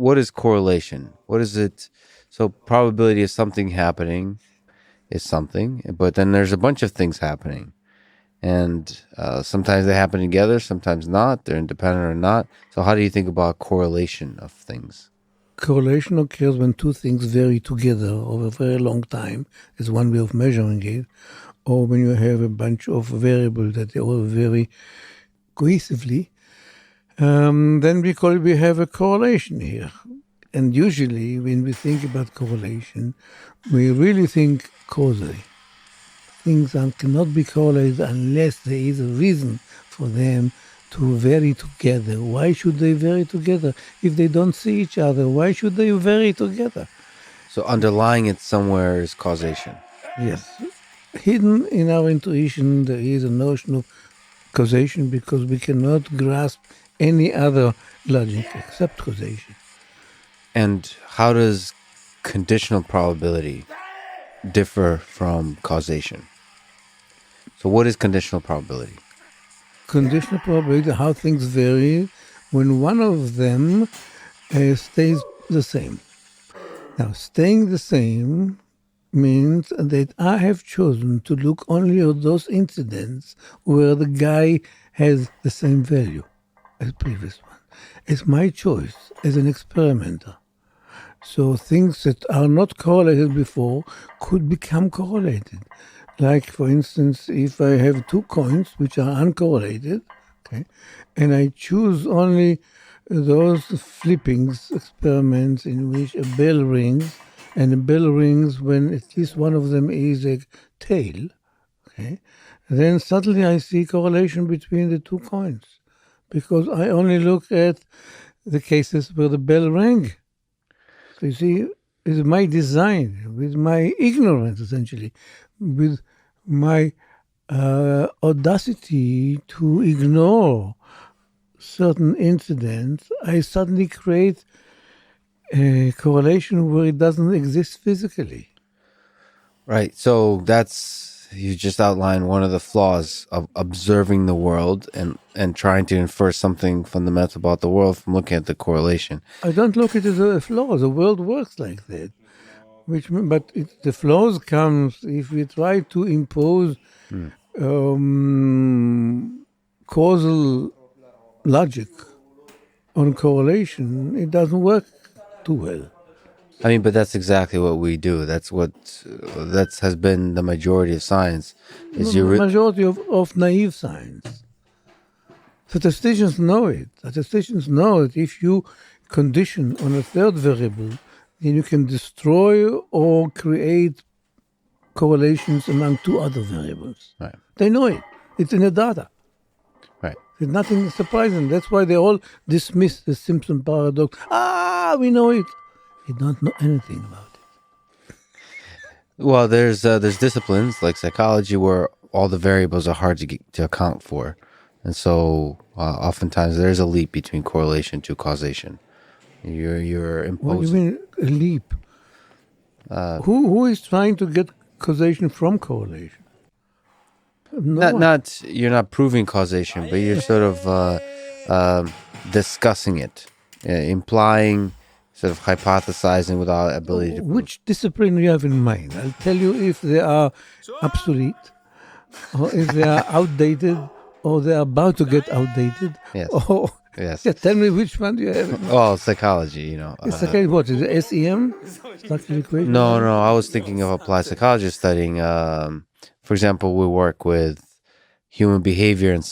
what is correlation? What is it? So probability of something happening is something, but then there's a bunch of things happening, and sometimes they happen together, sometimes not. They're independent or not. So how do you think about correlation of things? Correlation occurs when two things vary together over a very long time, is one way of measuring it, or when you have a bunch of variables that they all vary cohesively, then we have a correlation here. And usually when we think about correlation, we really think causally. Things cannot be correlated unless there is a reason for them to vary together. Why should they vary together? If they don't see each other, why should they vary together? So underlying it somewhere is causation. Yes. Hidden in our intuition, there is a notion of causation because we cannot grasp any other logic except causation. And how does conditional probability differ from causation? So what is conditional probability? Conditional probability, how things vary when one of them stays the same. Now, staying the same means that I have chosen to look only at those incidents where the guy has the same value as the previous one. It's my choice as an experimenter. So things that are not correlated before could become correlated. Like, for instance, if I have two coins which are uncorrelated, okay, and I choose only those flippings experiments in which a bell rings, and the bell rings when at least one of them is a tail, okay, then suddenly I see correlation between the two coins because I only look at the cases where the bell rang. So you see, it's my design, with my ignorance essentially, with my audacity to ignore certain incidents, I suddenly create a correlation where it doesn't exist physically. Right. So you just outlined one of the flaws of observing the world and trying to infer something fundamental about the world from looking at the correlation. I don't look at it as a flaw. The world works like that. The flaws comes if we try to impose causal logic on correlation. It doesn't work too well. I mean, but that's exactly what we do. That has been the majority of science. Majority of naive science. Statisticians know it. Statisticians know that if you condition on a third variable, then you can destroy or create correlations among two other variables. Right. They know it. It's in the data. Right. There's nothing surprising. That's why they all dismiss the Simpson paradox. We know it. They don't know anything about it. Well, there's disciplines like psychology where all the variables are hard to account for, and so oftentimes there's a leap between correlation to causation. You're imposing. What do you mean a leap? Who is trying to get causation from correlation? You're not proving causation, but you're sort of discussing it, implying, sort of hypothesizing without ability to prove. Which discipline do you have in mind? I'll tell you if they are obsolete, or if they are outdated, or they are about to get outdated. Yes. Or, Yes. Yeah, tell me which one do you have in mind? Well, psychology, It's okay, what is it, SEM? Structural equation? No, I was thinking of applied psychology studying. For example, we work with human behavior and